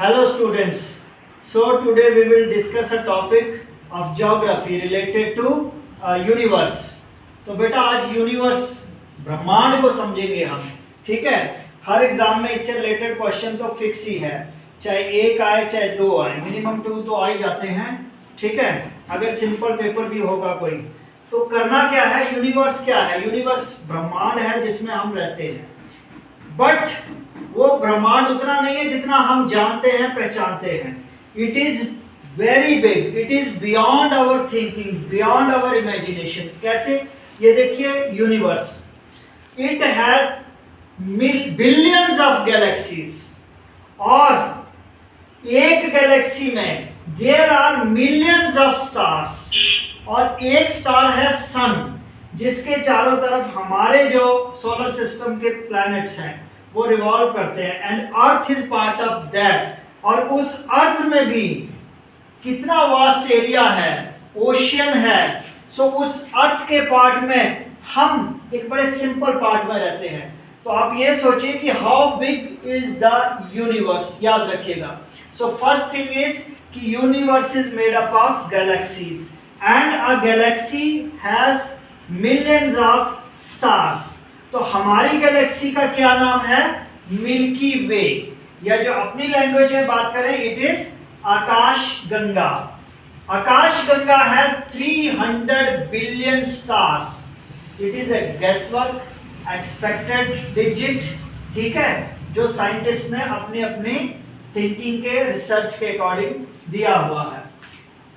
Hello students. So today we will discuss a topic of geography related to universe. तो बेटा आज universe ब्रह्मांड को समझेंगे हम. ठीक है. हर एग्जाम में इससे रिलेटेड क्वेश्चन तो फिक्स ही है, चाहे एक आए चाहे दो आए, मिनिमम 2 तो आ ही जाते हैं. ठीक है. अगर सिंपल पेपर भी होगा कोई तो करना क्या है, यूनिवर्स क्या है. यूनिवर्स ब्रह्मांड है जिसमें हम रहते हैं, बट वो ब्रह्मांड उतना नहीं है जितना हम जानते हैं पहचानते हैं. It is very big, it is beyond our thinking, beyond our imagination. कैसे? ये देखिए universe, it has billions of galaxies, और एक गैलेक्सी में there are millions of stars, और एक स्टार है सन जिसके चारों तरफ हमारे जो सोलर सिस्टम के प्लैनेट्स हैं वो रिवॉल्व करते हैं. And earth is part of that. और उस अर्थ में भी कितना वास्ट एरिया है, ओशियन है. सो उस अर्थ के पार्ट में हम एक बड़े सिंपल पार्ट में रहते हैं. तो आप ये सोचिए कि how big is the universe. याद रखिएगा. सो फर्स्ट थिंग इज कि universe is made up of galaxies and a Galaxy has millions of stars. तो हमारी गैलेक्सी का क्या नाम है? मिल्की वे, या जो अपनी लैंग्वेज में बात करें it is Akash Ganga. Akash Ganga has 300 billion stars. It is a guesswork, expected digit. ठीक है, जो साइंटिस्ट ने अपनी अपनी थिंकिंग के रिसर्च के अकॉर्डिंग दिया हुआ है.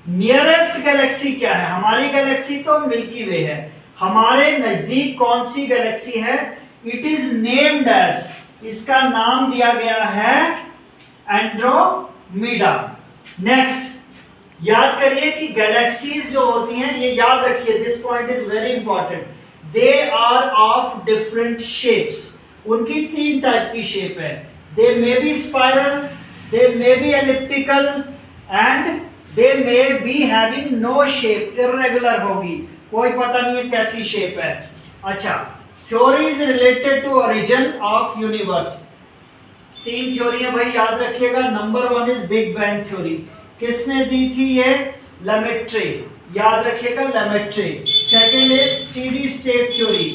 नियरेस्ट गैलेक्सी क्या है? हमारी गैलेक्सी तो मिल्की वे है. हमारे नजदीक कौन सी गैलेक्सी है? इट इज नेम्ड एज, इसका नाम दिया गया है एंड्रोमेडा. नेक्स्ट, याद करिए कि गैलेक्सीज जो होती हैं, ये याद रखिए, this point is very important. They are of different shapes. उनकी 3 टाइप की शेप है. They may be spiral, they may be elliptical, and they may be having no shape, irregular होगी, कोई पता नहीं है कैसी शेप है. अच्छा, theories related to origin of universe. 3 theory है भाई, याद रखिएगा. Number 1 is Big Bang theory. किसने दी थी ये? लेमेट्रे. याद रखिएगा, लेमेट्रे. Second is steady state theory.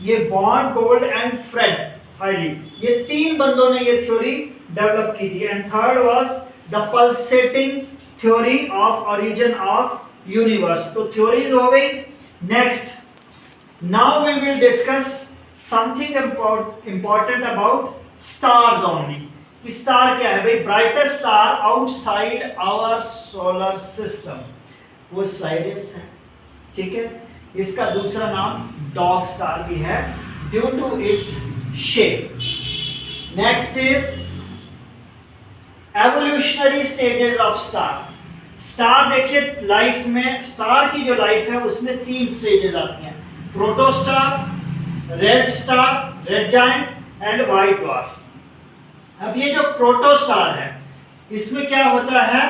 ये Born, Gold and Fred Hoyle, ये 3 बंदों ने ये थ्योरी डेवलप की थी. And third was the pulsating theory of origin of universe. तो थ्योरीज हो गई. Next, now we will discuss something important about stars only. Star क्या है भाई? Brightest star outside our solar system, वो साइरस है. ठीक है, इसका दूसरा नाम डॉग स्टार भी है due to its shape. Next is evolutionary stages of star. Star देखिए, लाइफ में स्टार की जो लाइफ है उसमें 3 स्टेजेस आती हैं: protostar, red star, red giant and white dwarf. अब ये जो प्रोटोस्टार है इसमें क्या होता है?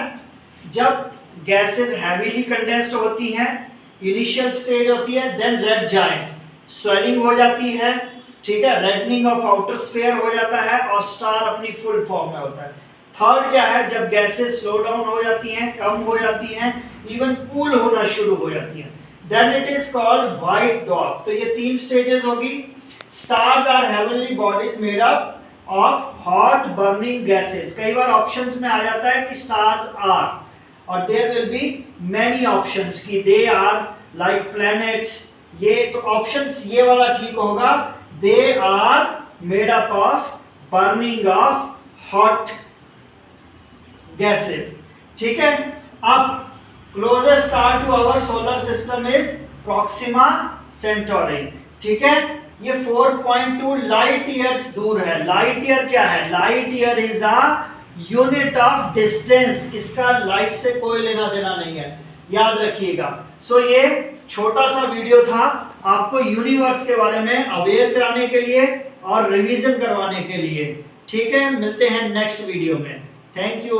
जब गैसेस हैवीली कंडेंस्ड होती हैं, इनिशियल स्टेज होती है, देन रेड जायंट, स्वेलिंग हो जाती है. ठीक है, रेडनिंग ऑफ आउटर स्फीयर हो जाता है, और स्टार अपनी फुल फॉर्म में होता है. थर्ड क्या है? जब गैसेस स्लो डाउन हो जाती हैं, कम हो जाती हैं, इवन कूल होना शुरू हो जाती हैं, then it is called white dwarf. तो ये 3 स्टेजेस होगी. Stars are heavenly bodies made up of hot burning gases. कई बार ऑप्शंस में आ जाता है कि स्टार्स आर, और there will be many options कि दे आर लाइक प्लैनेट्स. ये तो ऑप्शंस ये वाला ठीक होगा. They are made up of burning of hot gases. ठीक है. अब closest star to our solar system is Proxima Centauri. ठीक है, ये 4.2 लाइट ईयर्स दूर है. लाइट ईयर क्या है? Light year is a unit of distance. इसका लाइट से कोई लेना देना नहीं है, याद रखिएगा. सो ये छोटा सा वीडियो था आपको यूनिवर्स के बारे में अवेयर कराने के लिए और रिवीजन करवाने के लिए. ठीक है, मिलते हैं नेक्स्ट वीडियो में. Thank you.